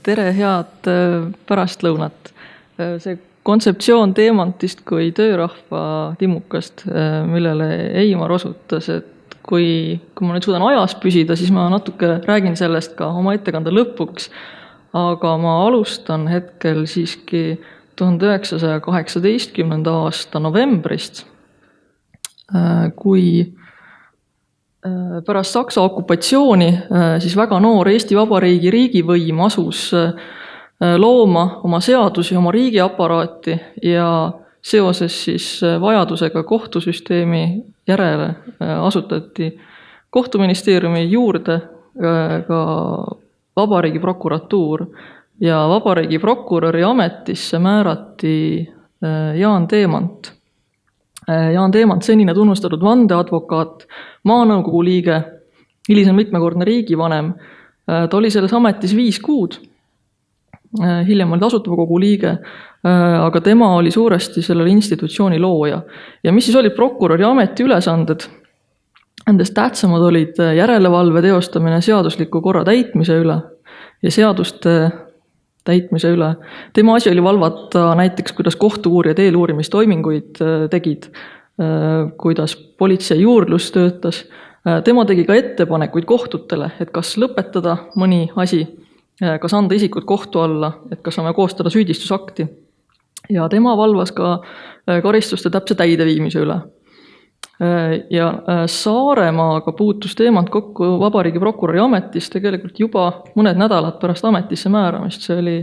Tere, head pärastlõunat. See kontseptsioon teemantist kui töörahva timukast, millele Eimar osutas, et kui ma nüüd suudan ajas püsida, siis ma natuke räägin sellest ka oma ettekande lõpuks, aga ma alustan hetkel siiski 1918. aasta novembrist, kui pärast Saksa okupatsiooni siis väga noor Eesti Vabariigi riigivõim asus looma oma seadusi, oma riigiaparaati ja seoses siis vajadusega kohtusüsteemi järele asutati kohtuministeeriumi juurde ka Vabariigi prokuratuur ja Vabariigi prokuröri ametisse määrati Jaan Teemant. Jaan Teemant, senine tunnustatud vandeadvokaat, maanõukogu liige, hilisem mitmekordne riigivanem. Ta oli selles ametis 5 kuud, hiljem oli Asutava Kogu liige, aga tema oli suuresti selle institutsiooni looja. Ja mis siis olid prokuröri ameti ülesanded? Nendest tähtsamad olid järelevalve teostamine seadusliku korra täitmise üle ja seaduste täitmise üle. Tema asi oli valvata näiteks, kuidas kohtu-uurijad eeluurimistoiminguid tegid, kuidas politsei juurdlus töötas. Tema tegi ka ettepanekuid kohtutele, et kas lõpetada mõni asi, kas anda isikud kohtu alla, et kas on koostada süüdistusakti. Ja tema valvas ka karistuste täpse täideviimise üle. Ja Saaremaaga puutus Teemant kokku Vabariigi prokuröri ametis tegelikult juba mõned nädalad pärast ametisse määramist. See oli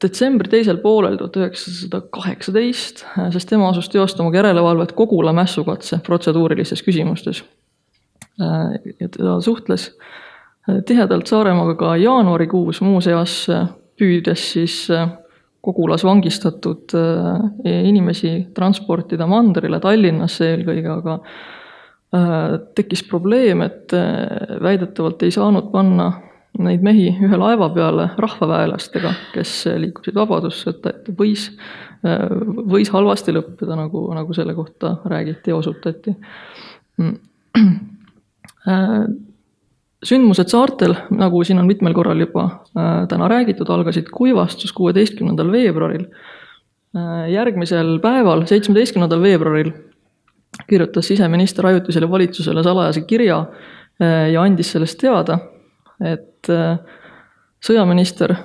detsembri teisel poolel 1918, sest tema asus teostama järelevalvet Kogula mässukatse protseduurilistes küsimustes. Ja ta suhtles tihedalt Saaremaaga ka jaanuarikuus, muuseas püüdes siis Kogulas vangistatud inimesi transportida mandrile Tallinnasse eelkõige, aga tekkis probleem, et väidetavalt ei saanud panna neid mehi ühe laeva peale rahvaväelastega, kes liikusid vabadussõtta, et võis halvasti lõppeda, nagu selle kohta räägiti ja osutati. Sündmused saartel, nagu siin on mitmel korral juba täna räägitud, algasid kuivastus 16. veebruaril. Järgmisel päeval, 17. veebruaril, kirjutas siseminister ajutisele valitsusele salajase kirja ja andis sellest teada, et sõjaminister,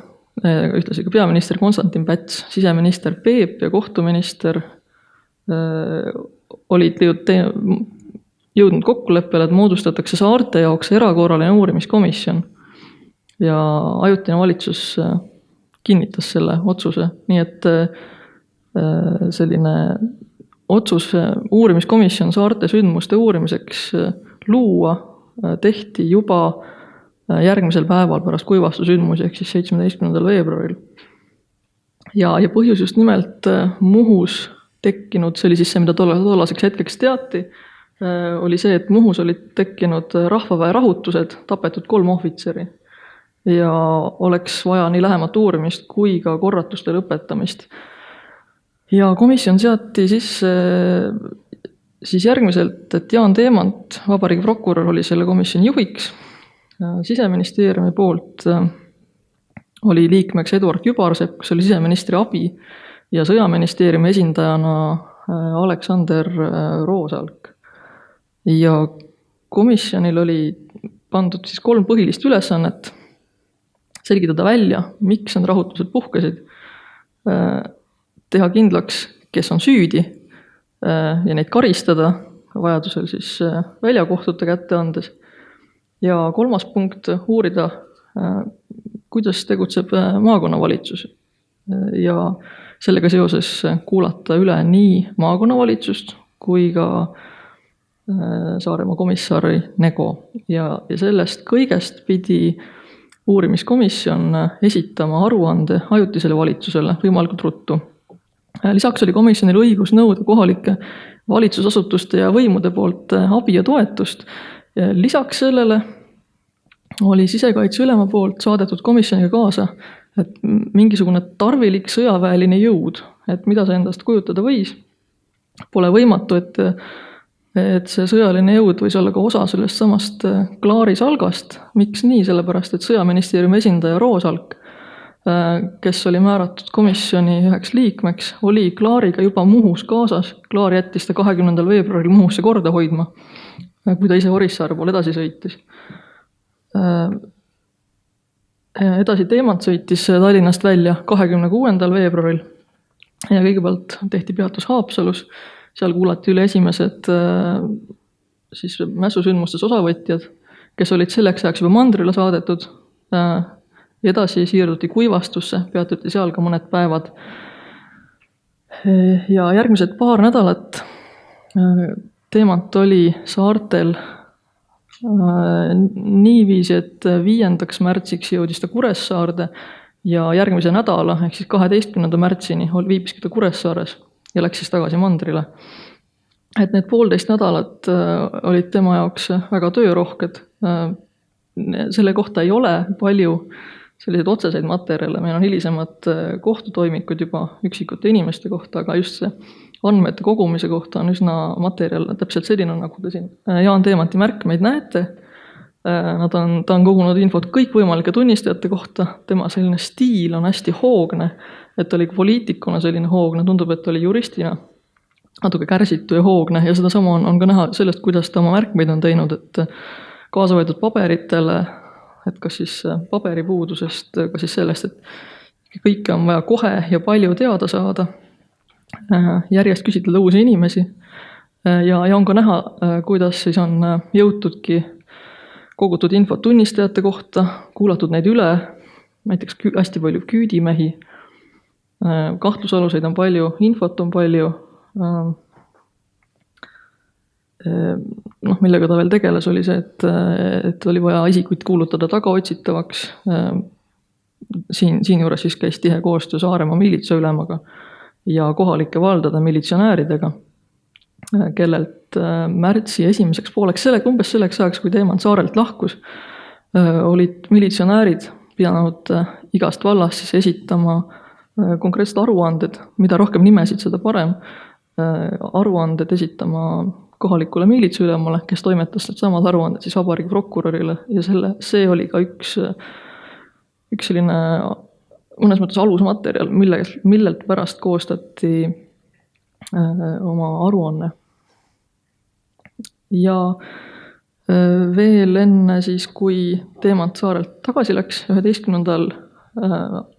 ühtlasi ka peaminister Konstantin Päts, siseminister Peep ja kohtuminister olid jõudnud kokkuleppele, et moodustatakse saarte jaoks erakorraline uurimiskomisjon ja ajutine valitsus kinnitas selle otsuse. Nii et selline otsus uurimiskomisjon saarte sündmuste uurimiseks luua tehti juba järgmisel päeval pärast kuivastusündmusi ehk siis 17. veebruaril. Ja põhjus just nimelt Muhus tekkinud, see oli siis see, mida tollaseks hetkeks teati, oli see, et Muhus olid tekkinud rahvaväe rahutused, tapetud 3 ohvitseri ja oleks vaja nii lähemat uurimist kui ka korratuste lõpetamist. Ja komisjon seati siis järgmiselt, et Jaan Teemant, Vabariigi prokurör, oli selle komisjoni juhiks. Siseministeeriumi poolt oli liikmeks Eduard Kübarsepp, kes oli siseministri abi ja sõjaministeeriumi esindajana Aleksander Roosalk. Ja komisjonil oli pandud siis 3 põhilist ülesannet: selgitada välja, miks need rahutused puhkesid, teha kindlaks, kes on süüdi ja neid karistada, vajadusel siis väljakohtute kätte andes. Ja 3. punkt, uurida, kuidas tegutseb maakonnavalitsus ja sellega seoses kuulata üle nii maakonnavalitsust kui ka Saaremaa komissari Nego. Ja sellest kõigest pidi uurimiskomisjon esitama aruande ajutisele valitsusele võimalikult ruttu. Lisaks oli komisjonil õigus nõuda kohalike valitsusasutuste ja võimude poolt abi ja toetust. Lisaks sellele oli sisekaitseülema poolt saadetud komisjoniga kaasa, et mingisugune tarvilik sõjaväeline jõud, et mida see endast kujutada võis. Pole võimatu, et et see sõjaline jõud võis olla ka osa sellest samast Klaari Salgast. Miks nii? Sellepärast, et sõjaministeeriumi esindaja Roosalk, kes oli määratud komisjoni üheks liikmeks, oli Klaariga juba Muhus kaasas. Klaar jättis ta 20. veebruaril Muhusse korda hoidma, kui ta ise Orissaare poole edasi sõitis. Edasi Teemant sõitis Tallinnast välja 26. veebruaril ja kõigepealt tehti peatus Haapsalus. Seal kuulati üle esimesed siis mässusündmustes osavõtjad, kes olid selleks ajaks juba mandrile saadetud. Edasi siirduti Kuivastusse, peatuti seal ka mõned päevad. Ja järgmised paar nädalat Teemant oli saartel niiviisi, et 5. märtsiks jõudis ta Kuressaarde ja järgmise nädala, ehk siis 12. märtsini viibiski ta Kuressaares ja läks siis tagasi mandrile. Et need 1,5 nädalat olid tema jaoks väga töörohked. Selle kohta ei ole palju selliseid otseseid materjale, meil on hilisemad kohtutoimikud juba üksikute inimeste kohta, aga just see andmete kogumise kohta on üsna materjal täpselt selline, nagu te siin Jaan Teemanti märkmeid näete. Ta on kogunud infot kõikvõimalike tunnistajate kohta, tema selline stiil on hästi hoogne, et oli poliitikuna selline hoogne, tundub, et oli juristina natuke kärsitu ja hoogne ja seda sama on ka näha sellest, kuidas ta oma märkmeid on teinud, et kaasa võetud paberitele, et kas siis paberipuudusest, ka siis sellest, et kõike on vaja kohe ja palju teada saada, järjest küsitleda uusi inimesi ja on ka näha, kuidas siis on jõutudki kogutud infot tunnistajate kohta, kuulatud neid üle, näiteks hästi palju küüdimehi, kahtlusaluseid on palju, infot on palju, millega ta veel tegeles, oli see, et oli vaja isikuid kuulutada tagaotsitavaks. Siin juures siis käis tihe koostöö Saaremaa miilitsaülemaga ja kohalike valdade militsionääridega, kellelt märtsi esimeseks pooleks, umbes selleks ajaks, kui Teemant saarelt lahkus, olid militsionäärid pidanud igast vallast siis esitama konkreetsed aruanded, mida rohkem nimesid, seda parem, aruanded esitama kohalikule miilitsaülemale, kes toimetas need samad aruanded siis vabariigi prokurörile ja see oli ka üks selline mõnes mõttes alusmaterjal, millelt pärast koostati oma aruanne. Ja veel enne siis, kui Teemant saarelt tagasi läks, 11.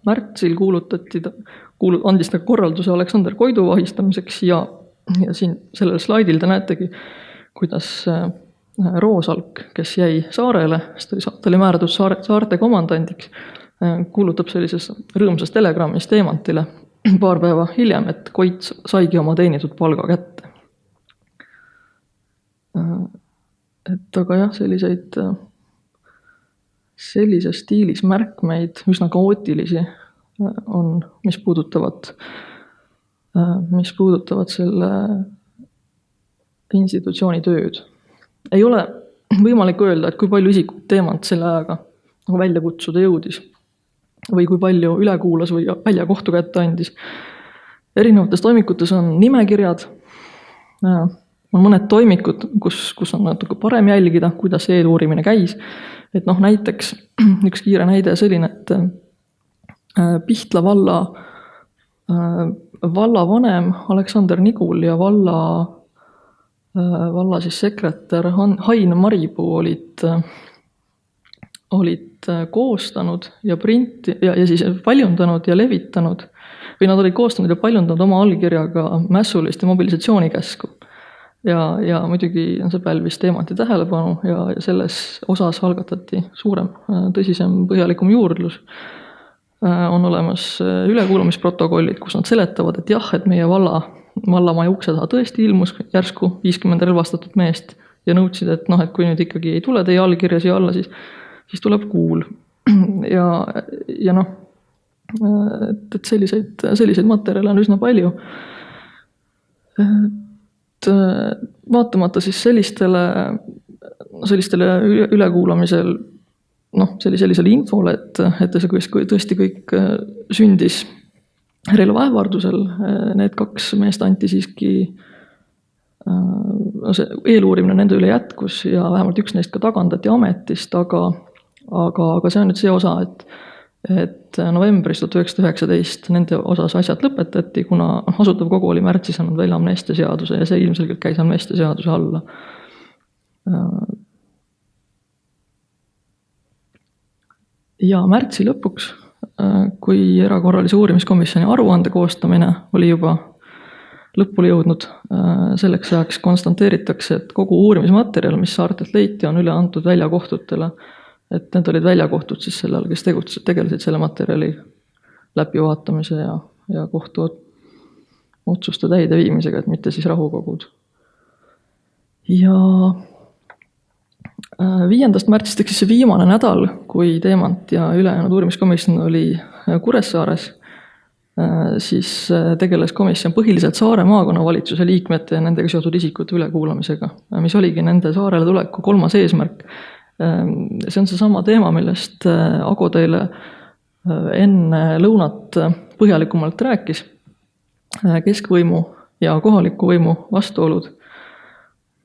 märtsil andis ta korralduse Aleksander Koidu vahistamiseks ja siin sellel slaidil te näetegi, kuidas Roosalk, kes jäi saarele, ta oli määratud saarte komandandiks, kuulutab sellises rõõmsas telegrammis Teemantile paar päeva hiljem, et Koit saigi oma teenitud palga kätte. Et aga jah, sellises stiilis märkmeid, üsna kaootilisi on, mis puudutavad selle institutsiooni tööd. Ei ole võimalik öelda, et kui palju isikut Teemant selle ajaga välja kutsuda jõudis või kui palju üle kuulas või välja kohtu kätte andis. Erinevates toimikutes on nimekirjad, on mõned toimikud, kus on natuke parem jälgida, kuidas eeluurimine käis. Et näiteks üks kiire näide selline, et Pihtla vallavanem Aleksander Nigul ja valla siis sekretär Hain Maripuu olid koostanud ja siis paljundanud ja levitanud, või nad olid koostanud ja paljundanud oma allkirjaga mässuliste mobilisatsioonikäsku. Ja muidugi see pälvis Teemanti tähelepanu ja selles osas algatati suurem, tõsisem, põhjalikum juurdlus. On olemas ülekuulamisprotokollid, kus nad seletavad, et jah, et meie vallamaja ukse taha tõesti ilmus järsku 50 relvastatud meest ja nõudsid, et kui nüüd ikkagi ei tule teie allkirja siia alla, siis tuleb kuul. Ja et selliseid materjale on üsna palju. Vaatamata siis sellistele ülekuulamisel, sellisele infole, et see tõesti kõik sündis relvaähvardusel, need 2 meest anti siiski see eeluurimine nende üle jätkus ja vähemalt üks neist ka tagandati ametist, aga see on nüüd see osa, et novembris 1919 nende osas asjad lõpetati, kuna asutav kogu oli märtsis andnud välja amnestiaseaduse ja see ilmselgelt käis amnestiaseaduse alla. Ja märtsi lõpuks, kui erakorralise uurimiskomisjoni aruande koostamine oli juba lõpule jõudnud, selleks ajaks konstanteeritakse, et kogu uurimismaterjal, mis saartelt leiti, on üle antud väljakohtutele. Et need olid väljakohtud siis sellel, kes tegelesid selle materjali läbivaatamise ja kohtu otsuste täide viimisega, et mitte siis rahukogud. Ja 5. märtsist ehk siis see viimane nädal, kui Teemant ja ülejäänud uurimiskomisjon oli Kuressaares, siis tegeles komisjon põhiliselt Saare maakonnavalitsuse liikmete ja nendega seotud isikute ülekuulamisega, mis oligi nende saarele tuleku 3. eesmärk. See on see sama teema, millest Ago teile enne lõunat põhjalikumalt rääkis. Keskvõimu ja kohaliku võimu vastuolud.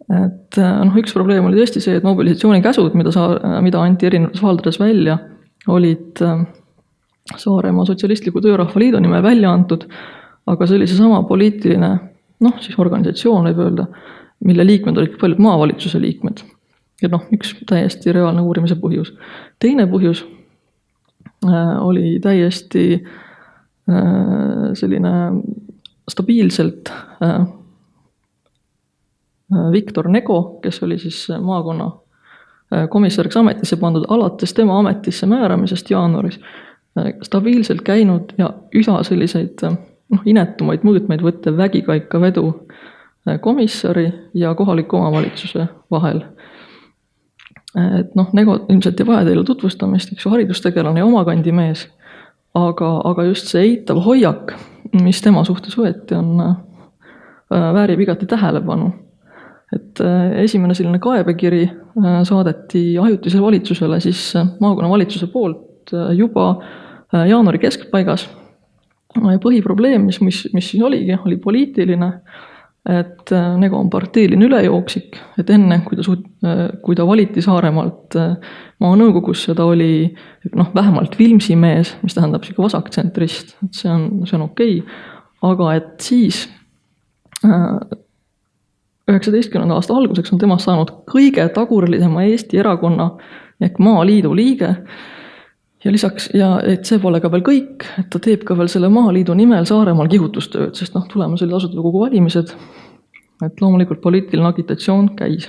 Et üks probleem oli tõesti see, et mobilisatsioonikäsud, mida anti erinevates valdades välja, olid Saaremaa Sotsialistliku Töörahva Liidu nimel välja antud, aga see oli see sama poliitiline siis organisatsioon võib öelda, mille liikmed olid paljud maavalitsuse liikmed. Ja üks täiesti reaalne uurimise põhjus. Teine põhjus oli täiesti selline stabiilselt Viktor Nego, kes oli siis maakonna komissariks ametisse pandud alates tema ametisse määramisest jaanuaris, stabiilselt käinud ja üsa selliseid inetumaid mõõtmeid võtte vägikaika vedu komissari ja kohaliku omavalitsuse vahel. Et Nego ilmselt ei vaja teile tutvustamist, haridustegelane ja omakandi mees, aga just see eitav hoiak, mis tema suhtes võeti, väärib igati tähelepanu. Et esimene selline kaebekiri saadeti ajutisele valitsusele siis maakonna valitsuse poolt juba jaanuari keskpaigas. Põhiprobleem, mis siis oligi, oli poliitiline, et Nego on parteiline ülejooksik, et enne, kui ta valiti Saaremaalt maanõukogusse, ta oli vähemalt Vilmsi mees, mis tähendab vasaktsentrist, et see on okei. Aga et siis 19. aasta alguseks on temast saanud kõige tagurilisema Eesti erakonna ehk Maaliidu liige. Ja lisaks, et see pole ka veel kõik, et ta teeb ka veel selle Maaliidu nimel Saaremaal kihutustööd, sest tulemas oli asutatud kogu valimised, et loomulikult poliitiline agitatsioon käis.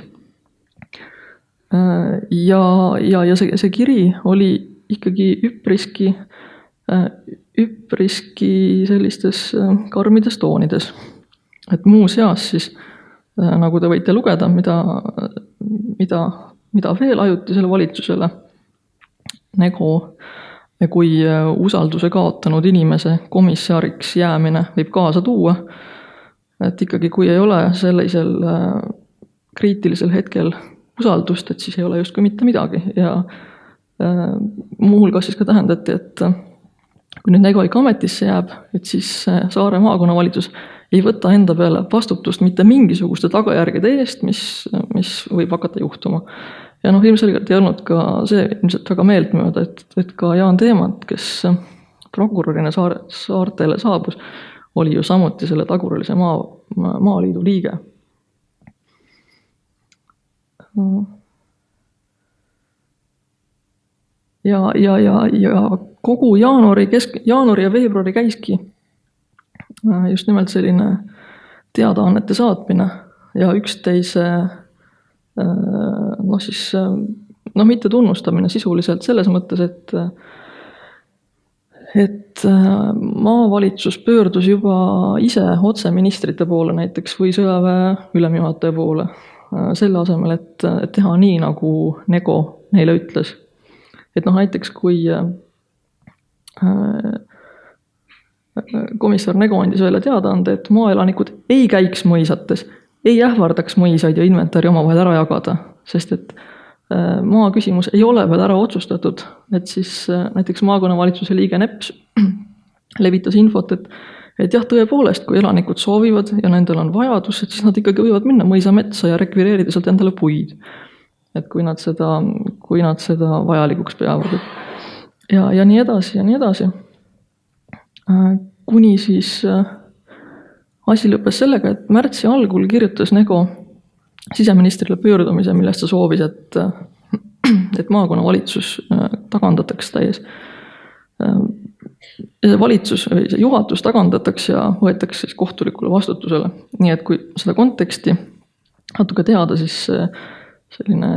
Ja see kiri oli ikkagi üpriski sellistes karmides toonides. Et muu seas siis, nagu te võite lugeda, mida veel ajutisele valitsusele Nego kui usalduse kaotanud inimese komissariks jäämine võib kaasa tuua. Et ikkagi, kui ei ole sellisel kriitilisel hetkel usaldust, et siis ei ole justkui mitte midagi. Ja muuhulgas siis ka tähendati, et kui nüüd Nego ikka ametisse jääb, et siis Saare maakonnavalitsus ei võta enda peale vastutust mitte mingisuguste tagajärgede eest, mis võib hakata juhtuma. Ja ilmselgelt ei olnud ka see ilmselt väga meeltmööda, et ka Jaan Teemant, kes prokurörina saartele saabus, oli ju samuti selle tagurilise Maaliidu liige. Ja kogu jaanuari ja veebruari käiski just nimelt selline teadaannete saatmine ja üksteise mitte tunnustamine sisuliselt selles mõttes, et maavalitsus pöördus juba ise otse ministrite poole näiteks või sõjaväe ülemjuhataja poole selle asemel, et teha nii, nagu Nego neile ütles. Et näiteks kui komissar Nego andis välja teadaande, et maaelanikud ei käiks mõisates, ei ähvardaks mõisaid ja inventari omavahel ära jagada, sest et maa küsimus ei ole veel ära otsustatud, et siis näiteks maakonna valitsuse liige Neps levitas infot, et jah, tõepoolest, kui elanikud soovivad ja nendel on vajadus, et siis nad ikkagi võivad minna mõisametsa ja rekvireerida sealt endale puid. Et kui nad seda vajalikuks peavad. Ja nii edasi ja nii edasi. Kuni siis asi lõppes sellega, et märtsi algul kirjutas Nego siseministrile pöördumise, millest ta soovis, et maakonnavalitsus tagandataks täies. Valitsus või see juhatus tagandataks ja võetaks siis kohtulikule vastutusele. Nii et kui seda konteksti natuke teada, siis selline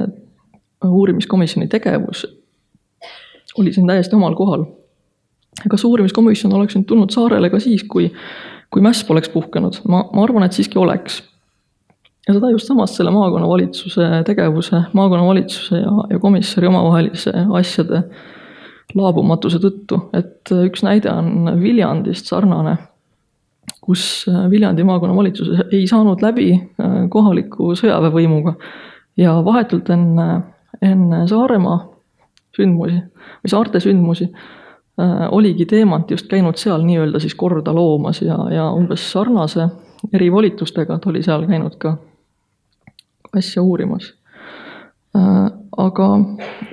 uurimiskomisjoni tegevus oli siin täiesti omal kohal. Kas uurimiskomisjon oleks nüüd tulnud saarele ka siis, kui mäss poleks puhkenud? Ma arvan, et siiski oleks. Ja seda just samast selle maakonnavalitsuse tegevuse, maakonnavalitsuse ja komissari omavahelise asjade laabumatuse tõttu. Et üks näide on Viljandist sarnane, kus Viljandi maakonnavalitsus ei saanud läbi kohaliku sõjaväevõimuga ja vahetult enne Saaremaa sündmusi või saarte sündmusi oligi teemant just käinud seal nii-öelda siis korda loomas ja umbes sarnase erivolitustega ta oli seal käinud ka asja uurimas. Aga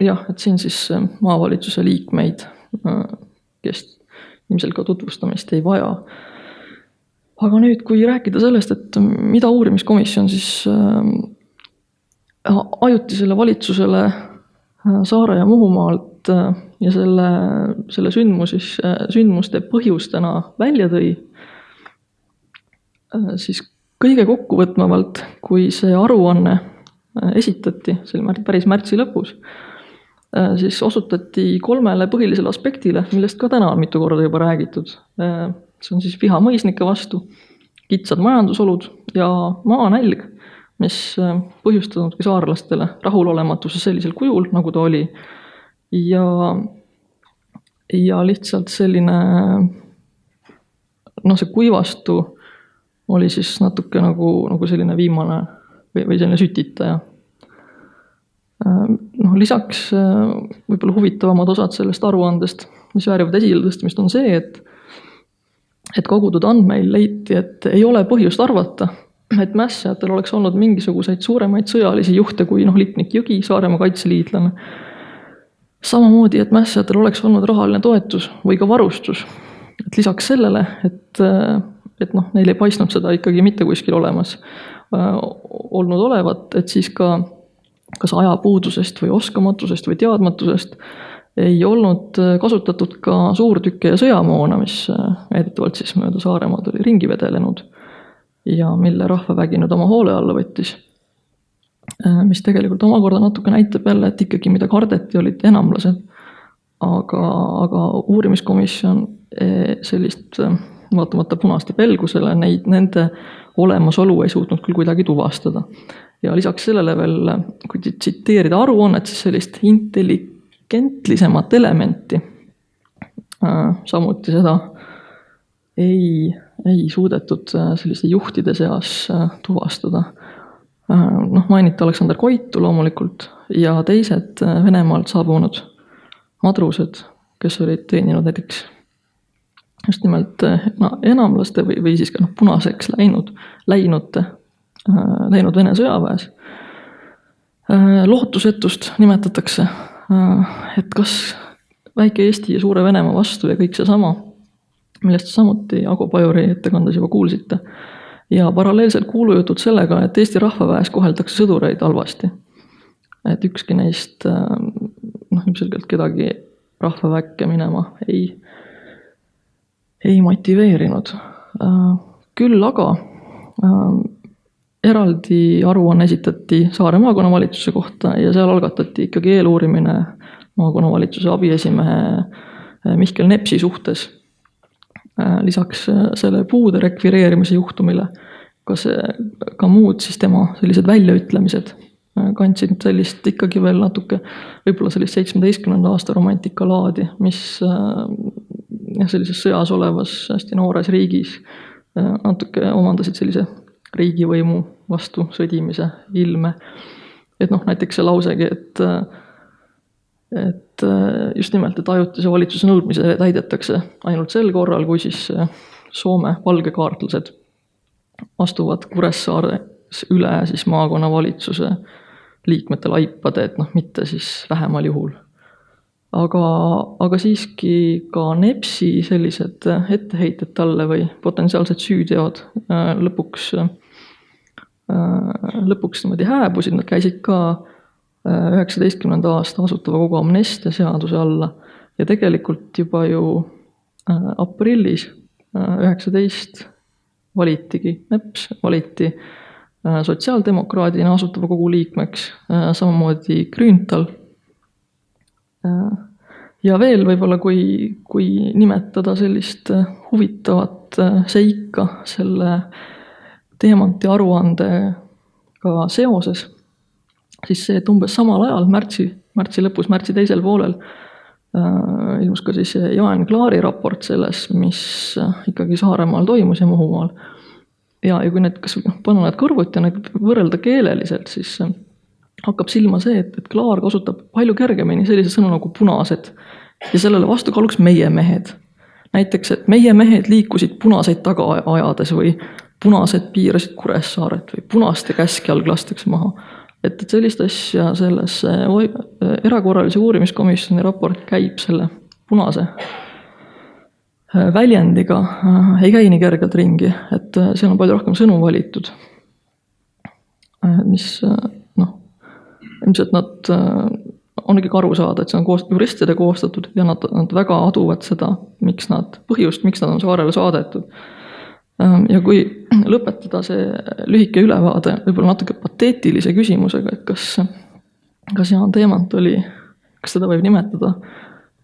jah, et siin siis maavalitsuse liikmeid, kes ilmselt ka tutvustamist ei vaja. Aga nüüd, kui rääkida sellest, et mida uurimiskomisjon siis ajutisele valitsusele Saare ja Muhumaalt ja selle sündmuste põhjustena välja tõi, siis kõige kokkuvõtmavalt, kui see aruanne esitati, see oli päris märtsi lõpus, siis osutati 3 põhilisele aspektile, millest ka täna on mitu korda juba räägitud. See on siis viha mõisnike vastu, kitsad majandusolud ja maanälg, mis põhjustanudki saarlastele rahulolematuse sellisel kujul, nagu ta oli. Ja lihtsalt selline, see kuivastu oli siis natuke nagu selline viimane või selline sütitaja. Lisaks võib-olla huvitavamad osad sellest aruandest, mis väärivad esiletõstmist, on see, et kogutud andmeil leiti, et ei ole põhjust arvata, et mässajatel oleks olnud mingisuguseid suuremaid sõjalisi juhte kui Lipnik Jõgi, Saaremaa kaitseliitlane. Samamoodi, et mässajatel oleks olnud rahaline toetus või ka varustus. Et lisaks sellele, et neil ei paistnud seda ikkagi mitte kuskil olemas olnud olevat, et siis ka kas ajapuudusest või oskamatusest või teadmatusest ei olnud kasutatud ka suurtükke ja sõjamoona, mis väidetavalt siis mööda Saaremaad oli ringi vedelenud ja mille rahvavägi nüüd oma hoole alla võttis. Mis tegelikult omakorda natuke näitab jälle, et ikkagi mida kardeti olid enamlased, aga uurimiskomisjon sellist vaatamata punaste pelgusele nende olemasolu ei suutnud küll kuidagi tuvastada. Ja lisaks sellele veel, kui tsiteerida aruannet, siis sellist intelligentlisemat elementi samuti seda ei suudetud selliste juhtide seas tuvastada. Mainiti Aleksander Koitu loomulikult ja teised Venemaalt saabunud madrused, kes olid teeninud näiteks just nimelt enamlaste või siis ka punaseks läinud Vene sõjaväes. Lootusetust nimetatakse, et kas väike Eesti ja suure Venemaa vastu ja kõik see sama, millest samuti Ago Pajuri ettekandes juba kuulsite. Ja paralleelselt kuulujutud sellega, et Eesti rahvaväes koheldakse sõdureid halvasti. Et ükski neist ilmselgelt kedagi rahvaväkke minema ei motiveerinud. Küll aga eraldi aruanne esitati Saare maakonnavavalitsuse kohta ja seal algatati ikkagi eeluurimine maakonnavalitsuse abiesimehe Mihkel Nepsi suhtes. Lisaks selle puude rekvireerimise juhtumile, ka muud siis tema sellised väljaütlemised kandsid sellist ikkagi veel natuke, võib-olla sellist 17. aasta romantika laadi, mis sellises sõjas olevas hästi noores riigis natuke omandasid sellise riigivõimu vastu sõdimise ilme. Et näiteks see lausegi, et just nimelt, et ajutise valitsuse nõudmise täidetakse ainult sel korral, kui siis Soome valgekaartlased astuvad Kuressaares üle siis maakonnavalitsuse liikmete laipade, et mitte siis vähemal juhul. Aga siiski ka Nepsi sellised etteheited talle või potentsiaalsed süüteod lõpuks niimoodi hääbusid, nad käisid ka 19. aasta Asutava Kogu amnestia seaduse alla ja tegelikult juba ju aprillis 19 Neps valiti sotsiaaldemokraadina Asutava Kogu liikmeks, samamoodi Grünthal. Ja veel võib-olla, kui nimetada sellist huvitavat seika selle Teemanti aruandega seoses, siis see, et umbes samal ajal, märtsi lõpus, märtsi teisel poolel ilmus ka siis Jaan Klaari raport selles, mis ikkagi Saaremaal toimus ja Muhumaal. Ja kui need, kas panna need kõrvuti ja need võrrelda keeleliselt, siis hakkab silma see, et Klaar kasutab palju kergemini sellise sõnu nagu punased ja sellele vastukaaluks meie mehed. Näiteks, et meie mehed liikusid punaseid taga ajades või punased piirasid Kuressaaret või punaste käskjalg lastakse maha. Et sellist asja selles erakorralise uurimiskomisjoni raport käib selle punase väljendiga, ei käi nii kergelt ringi, et seal on palju rohkem sõnu valitud, mis ilmselt nad on ikkagi aru saada, et see on juristide koostatud ja nad väga aduvad seda, miks nad on saarele saadetud. Ja kui lõpetada see lühike ülevaade võib-olla natuke pateetilise küsimusega, et kas Jaan Teemant kas teda võib nimetada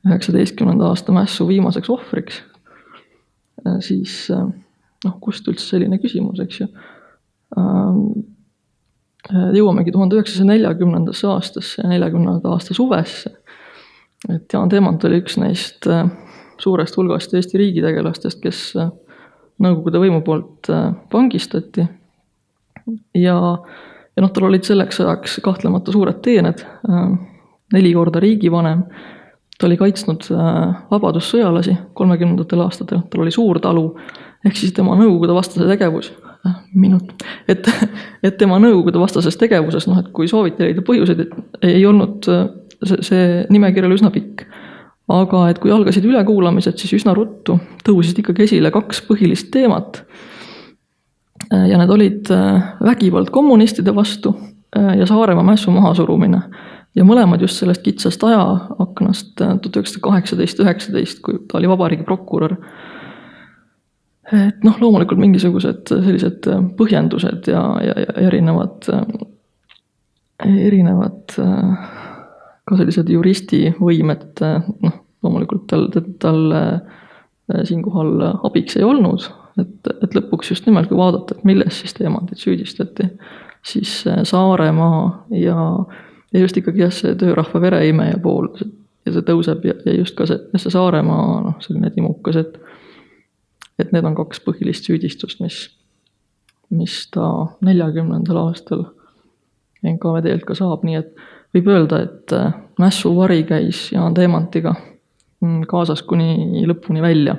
19. aasta mässu viimaseks ohvriks, siis kust üldse selline küsimus, eks ju. Jõuamegi 1940. aastasse ja 40. aasta suvesse. Et Jaan Teemant oli üks neist suurest hulgast Eesti riigitegelastest, kes Nõukogude võimu poolt vangistati. Ja tal olid selleks ajaks kahtlemata suured teened, 4 korda riigivanem. Ta oli kaitsnud vabadussõjalasi 30. aastatel, tal oli suur talu, ehk siis tema Nõukogude vastase tegevus. Et tema Nõukogude vastases tegevuses, et kui sooviti leida põhjuseid, ei olnud see nimekiri oli üsna pikk. Aga et kui algasid ülekuulamised, siis üsna ruttu tõusid ikkagi esile 2 põhilist teemat. Ja need olid vägivald kommunistide vastu ja Saaremaa mässu mahasurumine. Ja mõlemad just sellest kitsast ajaaknast 1918-19, kui ta oli vabariigi prokurör. Et loomulikult mingisugused sellised põhjendused ja erinevad ka sellised juristi võimed, loomulikult tal siinkohal abiks ei olnud, et lõpuks just nimelt, kui vaadata, et milles siis Teemantit süüdistati, siis Saaremaa ja just ikkagi see töörahva vereimeja pool ja see tõuseb ja just ka see Saaremaa selline timukas, et need on 2 põhilist süüdistust, mis ta 40. aastal NKVD-lt ka saab, nii et võib öelda, et mässuvari käis Jaan Teemantiga kaasas kuni lõpuni välja.